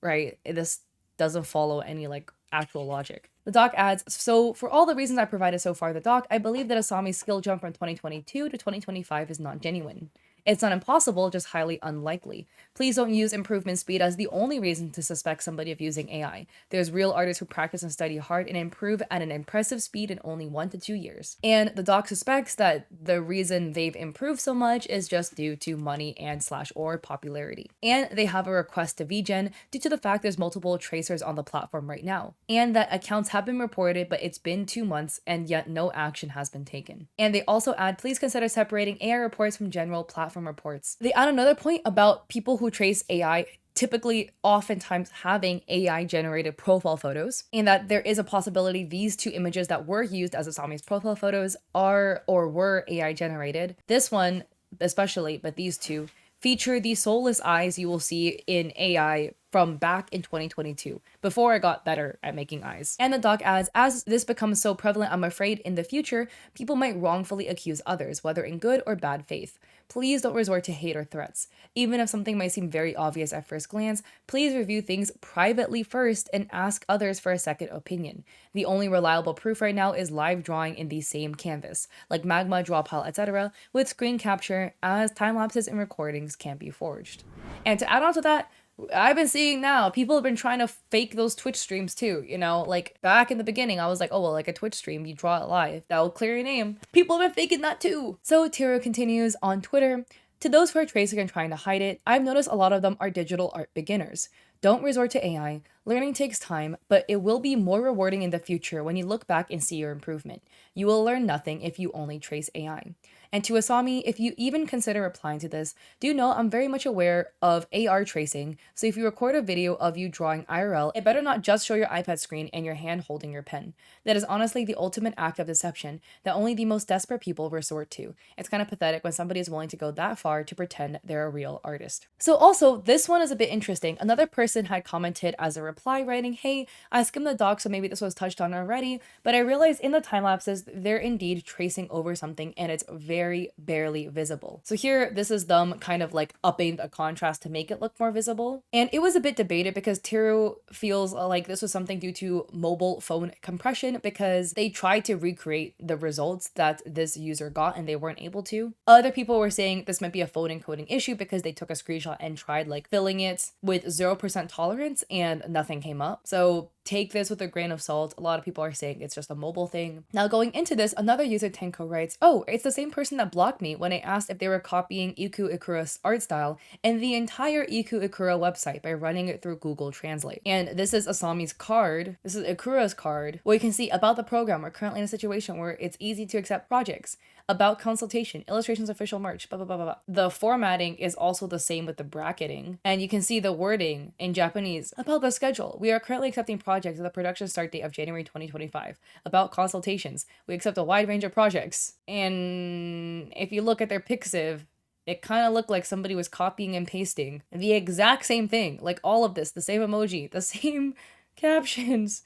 S1: right? This doesn't follow any like actual logic. The doc adds, so for all the reasons I provided so far, the doc, I believe that Asami's skill jump from 2022 to 2025 is not genuine. It's not impossible, just highly unlikely. Please don't use improvement speed as the only reason to suspect somebody of using AI. There's real artists who practice and study hard and improve at an impressive speed in only 1 to 2 years. And the doc suspects that the reason they've improved so much is just due to money and /or popularity. And they have a request to VGEN due to the fact there's multiple tracers on the platform right now. And that accounts have been reported, but it's been 2 months and yet no action has been taken. And they also add, please consider separating AI reports from general platform reports. They add another point about people who trace AI typically oftentimes having AI generated profile photos, and that there is a possibility these 2 images that were used as Asami's profile photos are or were AI generated. This one especially, but these 2 feature the soulless eyes you will see in AI from back in 2022, before I got better at making eyes. And the doc adds, as this becomes so prevalent, I'm afraid in the future, people might wrongfully accuse others, whether in good or bad faith. Please don't resort to hate or threats. Even if something might seem very obvious at first glance, please review things privately first and ask others for a second opinion. The only reliable proof right now is live drawing in the same canvas, like magma, draw pile, etc., with screen capture, as time lapses and recordings can be forged. And to add on to that, I've been seeing now, people have been trying to fake those Twitch streams too, you know, like back in the beginning, I was like, oh, well, like a Twitch stream, you draw it live, that will clear your name. People have been faking that too. So Tiro continues on Twitter, To those who are tracing and trying to hide it, I've noticed a lot of them are digital art beginners. Don't resort to AI. Learning takes time, but it will be more rewarding in the future when you look back and see your improvement. You will learn nothing if you only trace AI. And to Asami, if you even consider replying to this, do know I'm very much aware of AR tracing, so if you record a video of you drawing IRL, it better not just show your iPad screen and your hand holding your pen. That is honestly the ultimate act of deception that only the most desperate people resort to. It's kind of pathetic when somebody is willing to go that far to pretend they're a real artist. So also, this one is a bit interesting. Another person had commented as a reply writing, hey, I skimmed the doc so maybe this was touched on already, but I realized in the time lapses they're indeed tracing over something and it's very barely visible. So here, this is them kind of like upping the contrast to make it look more visible. And it was a bit debated because Teru feels like this was something due to mobile phone compression because they tried to recreate the results that this user got and they weren't able to. Other people were saying this might be a phone encoding issue because they took a screenshot and tried like filling it with 0% tolerance and nothing came up. So take this with a grain of salt. A lot of people are saying it's just a mobile thing. Now going into this, another user Tenko writes, oh, it's the same person that blocked me when I asked if they were copying Iku Ikura's art style and the entire Iku Ikura website by running it through Google Translate. And this is Asami's card. This is Ikura's card where you can see about the program. We're currently in a situation where it's easy to accept projects. About consultation, illustrations, official merch, blah, blah, blah, blah, blah. The formatting is also the same with the bracketing. And you can see the wording in Japanese. About the schedule, we are currently accepting projects with a production start date of January 2025. About consultations, we accept a wide range of projects. And if you look at their Pixiv, it kind of looked like somebody was copying and pasting the exact same thing. Like all of this, the same emoji, the same captions,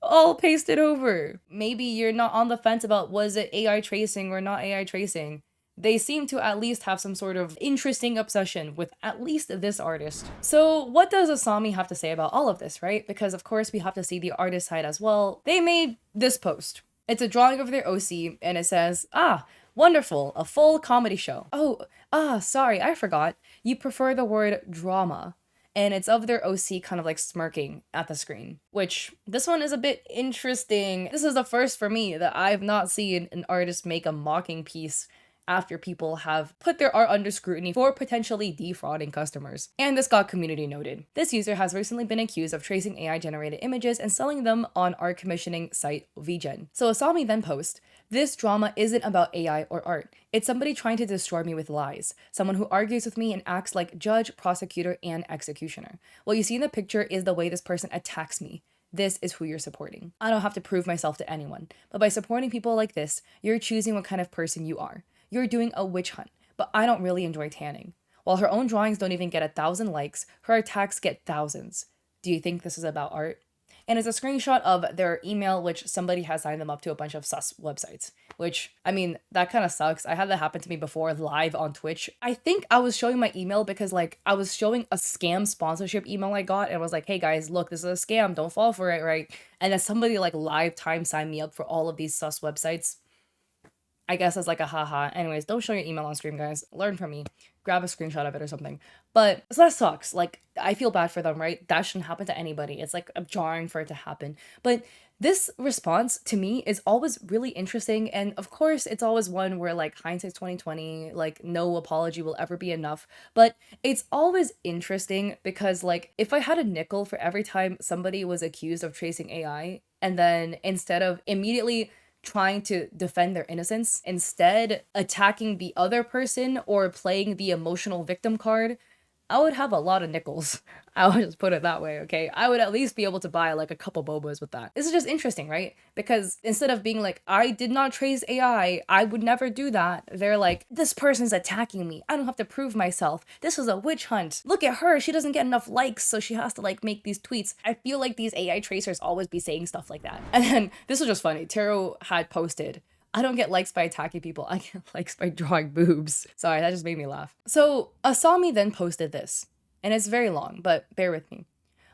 S1: all pasted over. Maybe you're not on the fence about was it AI tracing or not AI tracing. They seem to at least have some sort of interesting obsession with at least this artist. So what does Asami have to say about all of this, right? Because of course we have to see the artist side as well. They made this post. It's a drawing of their OC and it says, wonderful, a full comedy show. Sorry, I forgot. You prefer the word drama. And it's of their OC kind of like smirking at the screen, which this one is a bit interesting. This is the first for me that I've not seen an artist make a mocking piece after people have put their art under scrutiny for potentially defrauding customers. And this got community noted. This user has recently been accused of tracing AI-generated images and selling them on art commissioning site VGEN. So Asami then posts, this drama isn't about AI or art. It's somebody trying to destroy me with lies. Someone who argues with me and acts like judge, prosecutor, and executioner. What you see in the picture is the way this person attacks me. This is who you're supporting. I don't have to prove myself to anyone, but by supporting people like this, you're choosing what kind of person you are. You're doing a witch hunt, but I don't really enjoy tanning. While her own drawings don't even get 1,000 likes, her attacks get thousands. Do you think this is about art? And it's a screenshot of their email, which somebody has signed them up to a bunch of sus websites, which, I mean, that kind of sucks. I had that happen to me before live on Twitch. I think I was showing my email because like I was showing a scam sponsorship email I got and was like, hey guys, look, this is a scam. Don't fall for it, right? And then somebody like live time signed me up for all of these sus websites. I guess as like a haha. Anyways, don't show your email on stream, guys. Learn from me. Grab a screenshot of it or something. But so that sucks. Like, I feel bad for them, right? That shouldn't happen to anybody. It's like jarring for it to happen. But this response to me is always really interesting. And of course, it's always one where like hindsight's 2020, like no apology will ever be enough. But it's always interesting because like if I had a nickel for every time somebody was accused of tracing AI, and then instead of immediately trying to defend their innocence, instead attacking the other person or playing the emotional victim card, I would have a lot of nickels. I would just put it that way, okay? I would at least be able to buy like a couple bobas with that. This is just interesting, right? Because instead of being like, I did not trace AI, I would never do that. They're like, this person's attacking me. I don't have to prove myself. This was a witch hunt. Look at her. She doesn't get enough likes, so she has to like make these tweets. I feel like these AI tracers always be saying stuff like that. And then this was just funny. Taro had posted, I don't get likes by attacking people. I get likes by drawing boobs. Sorry, that just made me laugh. So Asami then posted this, and it's very long, but bear with me.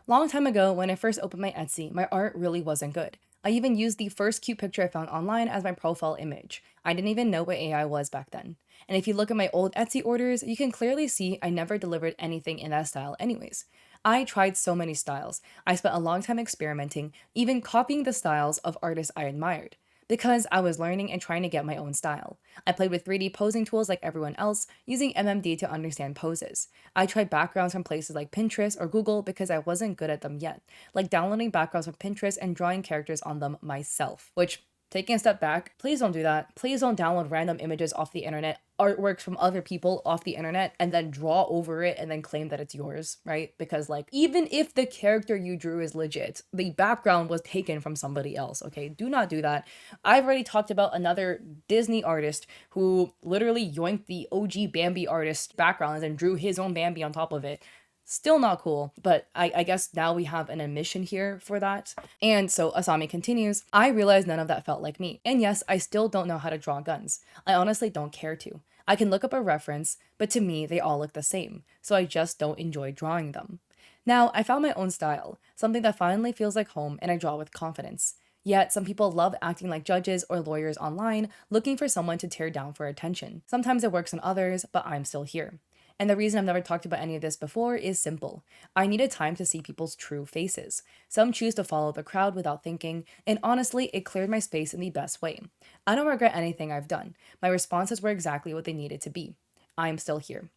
S1: Long time ago, when I first opened my Etsy, my art really wasn't good. I even used the first cute picture I found online as my profile image. I didn't even know what AI was back then. And if you look at my old Etsy orders, you can clearly see I never delivered anything in that style anyways. I tried so many styles. I spent a long time experimenting, even copying the styles of artists I admired. because I was learning and trying to get my own style. I played with 3D posing tools like everyone else, using MMD to understand poses. I tried backgrounds from places like Pinterest or Google because I wasn't good at them yet, like downloading backgrounds from Pinterest and drawing characters on them myself, which, taking a step back, please don't do that. Please don't download random images off the internet, artworks from other people off the internet, and then draw over it and then claim that it's yours, right? Because, like, even if the character you drew is legit, the background was taken from somebody else, okay? Do not do that. I've already talked about another Disney artist who literally yoinked the OG Bambi artist backgrounds and drew his own Bambi on top of it. Still not cool, but I guess now we have an admission here for that. And so Asami continues, I realized none of that felt like me. And yes, I still don't know how to draw guns. I honestly don't care to. I can look up a reference, but to me, they all look the same. So I just don't enjoy drawing them. Now, I found my own style, something that finally feels like home, and I draw with confidence. Yet, some people love acting like judges or lawyers online, looking for someone to tear down for attention. Sometimes it works on others, but I'm still here. And the reason I've never talked about any of this before is simple. I needed time to see people's true faces. Some choose to follow the crowd without thinking, and honestly, it cleared my space in the best way. I don't regret anything I've done. My responses were exactly what they needed to be. I am still here.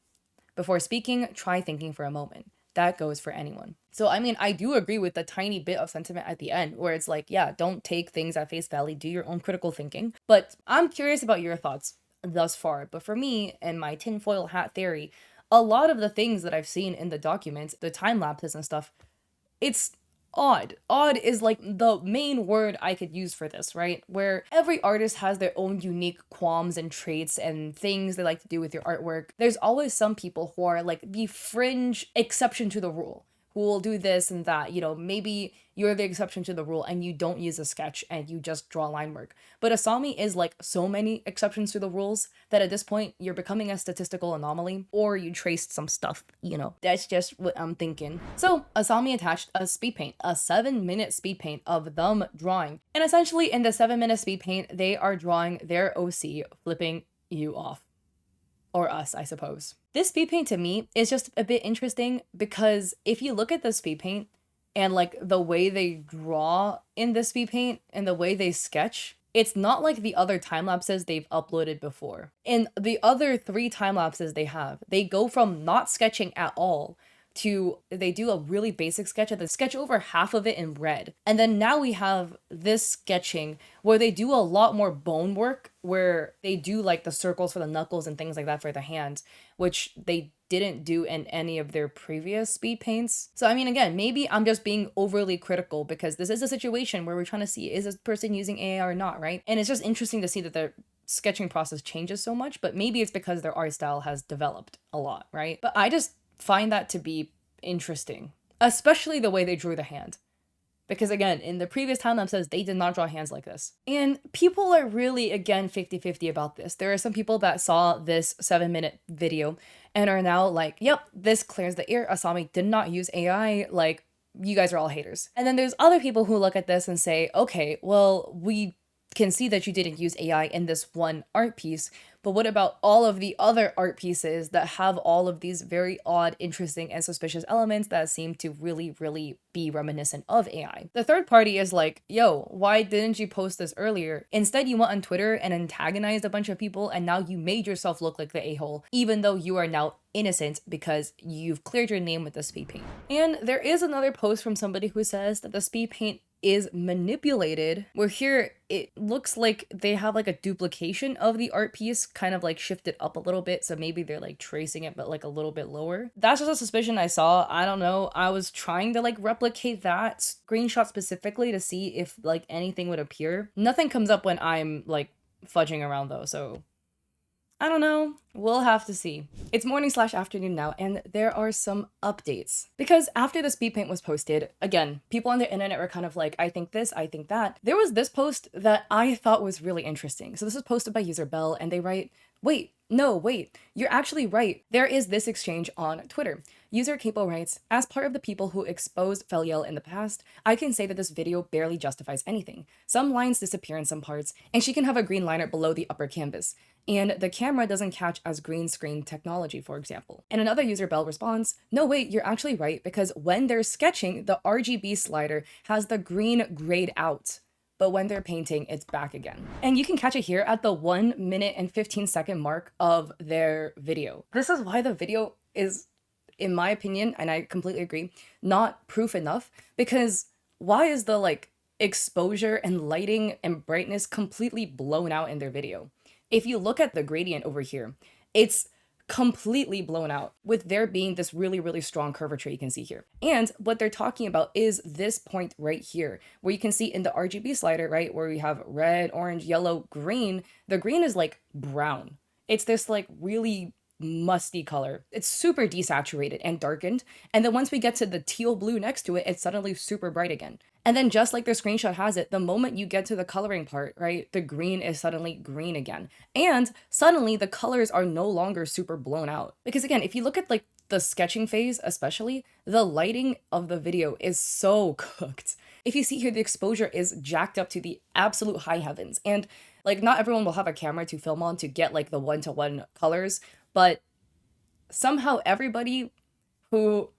S1: Before speaking, try thinking for a moment. That goes for anyone. So, I mean, I do agree with the tiny bit of sentiment at the end where it's like, yeah, don't take things at face value, do your own critical thinking. But I'm curious about your thoughts thus far. But for me and my tinfoil hat theory, a lot of the things that I've seen in the documents, the time lapses and stuff, it's odd. Odd is like the main word I could use for this, right? Where every artist has their own unique qualms and traits and things they like to do with your artwork. There's always some people who are like the fringe exception to the rule, who will do this and that. You know, maybe you're the exception to the rule and you don't use a sketch and you just draw line work. But Asami is like so many exceptions to the rules that at this point you're becoming a statistical anomaly, or you traced some stuff, you know. That's just what I'm thinking. So Asami attached a speed paint, a 7-minute speed paint of them drawing. And essentially in the 7-minute speed paint, they are drawing their OC flipping you off. Or us, I suppose. This speed paint to me is just a bit interesting because if you look at the speed paint and like the way they draw in the speed paint and the way they sketch, it's not like the other time lapses they've uploaded before. In the other 3 time lapses they have, they go from not sketching at all to they do a really basic sketch and they sketch over half of it in red. And then now we have this sketching where they do a lot more bone work, where they do like the circles for the knuckles and things like that for the hands, which they didn't do in any of their previous speed paints. So I mean, again, maybe I'm just being overly critical because this is a situation where we're trying to see, is this person using AI or not, right? And it's just interesting to see that the sketching process changes so much, but maybe it's because their art style has developed a lot, right? But I just find that to be interesting, especially the way they drew the hand. Because again, in the previous time lapses, they did not draw hands like this. And people are really, again, 50-50 about this. There are some people that saw this 7-minute video and are now like, yep, this clears the air. Asami did not use AI. Like, you guys are all haters. And then there's other people who look at this and say, okay, well, we can see that you didn't use AI in this one art piece, but what about all of the other art pieces that have all of these very odd, interesting, and suspicious elements that seem to really, really be reminiscent of AI? The third party is like, yo, why didn't you post this earlier? Instead, you went on Twitter and antagonized a bunch of people, and now you made yourself look like the a-hole, even though you are now innocent because you've cleared your name with the speed paint. And there is another post from somebody who says that the speed paint is manipulated, where here it looks like they have like a duplication of the art piece kind of like shifted up a little bit, so maybe they're like tracing it but like a little bit lower. That's just a suspicion I saw. I don't know. I was trying to like replicate that screenshot specifically to see if like anything would appear. Nothing comes up when I'm like fudging around though, so I don't know. We'll have to see. It's morning/afternoon now, and there are some updates. Because after the speed paint was posted, again, people on the internet were kind of like, I think this, I think that. There was this post that I thought was really interesting. So this is posted by user Bell, and they write, wait, you're actually right. There is this exchange on Twitter. User Capo writes, as part of the people who exposed Feliel in the past, I can say that this video barely justifies anything. Some lines disappear in some parts, and she can have a green liner below the upper canvas. And the camera doesn't catch as green screen technology, for example. And another user Bell responds, no, wait, you're actually right, because when they're sketching, the RGB slider has the green grayed out. but when they're painting, it's back again. And you can catch it here at the 1 minute and 15-second mark of their video. This is why the video is, in my opinion, and I completely agree, not proof enough, because why is the like exposure and lighting and brightness completely blown out in their video? If you look at the gradient over here, it's completely blown out, with there being this really, really strong curvature you can see here. And what they're talking about is this point right here, where you can see in the RGB slider, right, where we have red, orange, yellow, green, the green is like brown. It's this like really musty color. It's super desaturated and darkened. And then once we get to the teal blue next to it, it's suddenly super bright again. And then just like the screenshot has it, the moment you get to the coloring part, right, the green is suddenly green again. And suddenly the colors are no longer super blown out. Because again, if you look at like the sketching phase, especially, the lighting of the video is so cooked. If you see here, the exposure is jacked up to the absolute high heavens. And like not everyone will have a camera to film on to get like the 1-to-1 colors, but somehow everybody who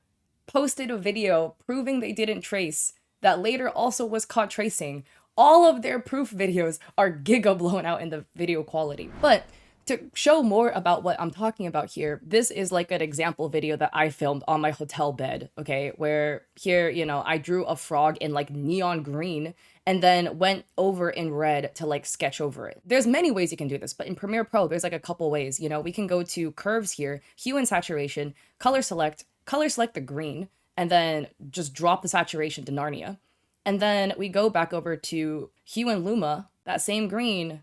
S1: posted a video proving they didn't trace that later also was caught tracing, all of their proof videos are giga blown out in the video quality. But to show more about what I'm talking about here, this is like an example video that I filmed on my hotel bed, okay? Where here, you know, I drew a frog in like neon green and then went over in red to like sketch over it. There's many ways you can do this, but in Premiere Pro, there's like a couple ways. You know, we can go to curves here, hue and saturation, color select the green, and then just drop the saturation to Narnia. And then we go back over to hue and luma, that same green,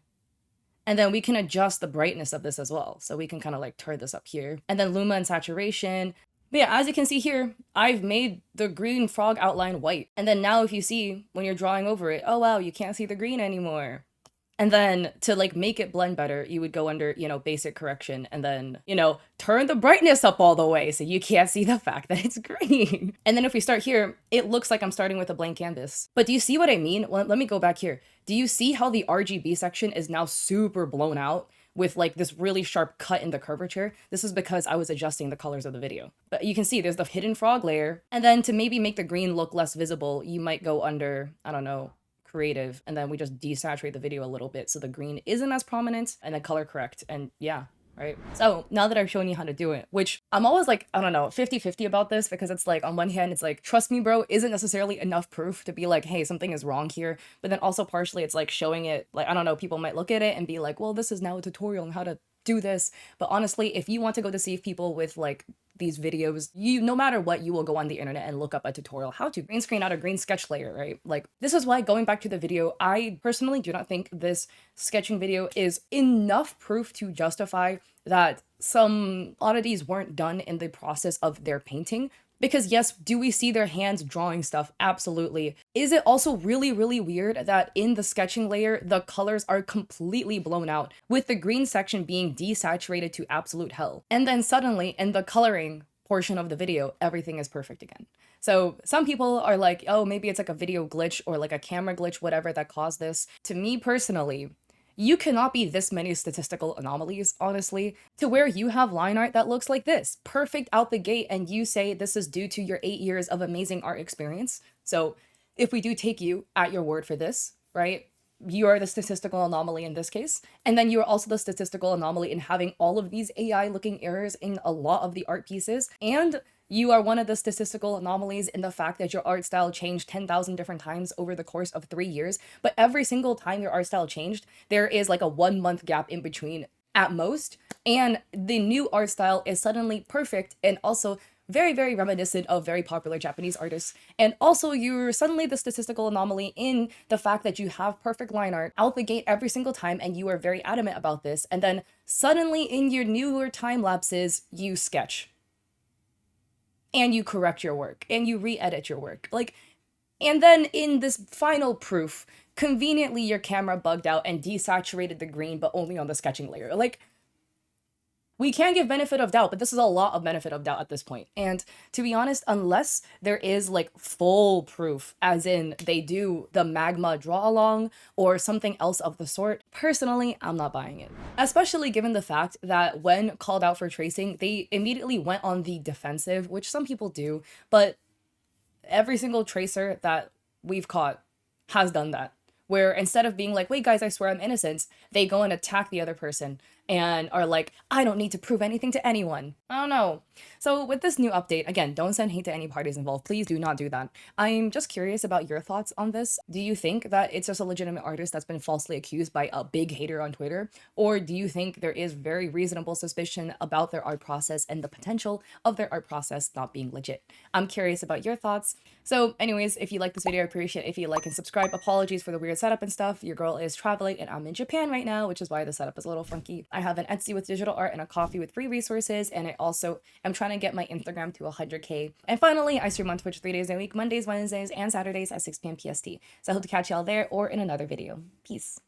S1: and then we can adjust the brightness of this as well. So we can kind of like turn this up here. And then luma and saturation. But yeah, as you can see here, I've made the green frog outline white. And then now if you see, when you're drawing over it, oh wow, you can't see the green anymore. And then to like make it blend better, you would go under, you know, basic correction and then, you know, turn the brightness up all the way so you can't see the fact that it's green. And then if we start here, it looks like I'm starting with a blank canvas. But do you see what I mean? Well, let me go back here. Do you see how the RGB section is now super blown out with like this really sharp cut in the curvature? This is because I was adjusting the colors of the video. But you can see there's the hidden frog layer. And then to maybe make the green look less visible, you might go under, I don't know, creative, and then we just desaturate the video a little bit so the green isn't as prominent, and then color correct, and yeah, right? So now that I've shown you how to do it, which I'm always like, I don't know, 50-50 about this, because it's like, on one hand, it's like, trust me, bro, isn't necessarily enough proof to be like, hey, something is wrong here. But then also partially it's like showing it, like, I don't know, people might look at it and be like, well, this is now a tutorial on how to do this. But honestly, if you want to go deceive people with like these videos, you, no matter what, you will go on the internet and look up a tutorial how to green screen out a green sketch layer, right? Like, this is why, going back to the video, I personally do not think this sketching video is enough proof to justify that some oddities weren't done in the process of their painting. Because yes, do we see their hands drawing stuff? Absolutely. Is it also really, really weird that in the sketching layer, the colors are completely blown out, with the green section being desaturated to absolute hell? And then suddenly, in the coloring portion of the video, everything is perfect again. So some people are like, oh, maybe it's like a video glitch or like a camera glitch, whatever, that caused this. To me personally, you cannot be this many statistical anomalies, honestly, to where you have line art that looks like this, perfect out the gate, and you say this is due to your 8 years of amazing art experience. So if we do take you at your word for this, right, you are the statistical anomaly in this case, and then you are also the statistical anomaly in having all of these AI-looking errors in a lot of the art pieces, and you are one of the statistical anomalies in the fact that your art style changed 10,000 different times over the course of 3 years, but every single time your art style changed, there is like a 1-month gap in between at most, and the new art style is suddenly perfect and also very, very reminiscent of very popular Japanese artists. And also you're suddenly the statistical anomaly in the fact that you have perfect line art out the gate every single time, and you are very adamant about this, and then suddenly in your newer time lapses, you sketch. And you correct your work, and you re-edit your work. Like, and then in this final proof, conveniently your camera bugged out and desaturated the green, but only on the sketching layer. Like, we can give benefit of doubt, but this is a lot of benefit of doubt at this point. And to be honest, unless there is like full proof, as in they do the magma draw along or something else of the sort, personally, I'm not buying it. Especially given the fact that when called out for tracing, they immediately went on the defensive, which some people do, but every single tracer that we've caught has done that. where instead of being like, wait, guys, I swear I'm innocent, they go and attack the other person and are like, I don't need to prove anything to anyone. I don't know. So, with this new update, again, don't send hate to any parties involved. Please do not do that. I'm just curious about your thoughts on this. Do you think that it's just a legitimate artist that's been falsely accused by a big hater on Twitter? Or do you think there is very reasonable suspicion about their art process and the potential of their art process not being legit? I'm curious about your thoughts. So, anyways, if you like this video, I appreciate it if you like and subscribe. Apologies for the weird setup and stuff. Your girl is traveling and I'm in Japan right now, which is why the setup is a little funky. I have an Etsy with digital art and a coffee with free resources, and I also am trying to get my Instagram to 100K. And finally, I stream on Twitch 3 days a week, Mondays, Wednesdays, and Saturdays at 6 p.m. PST. So I hope to catch y'all there or in another video. Peace.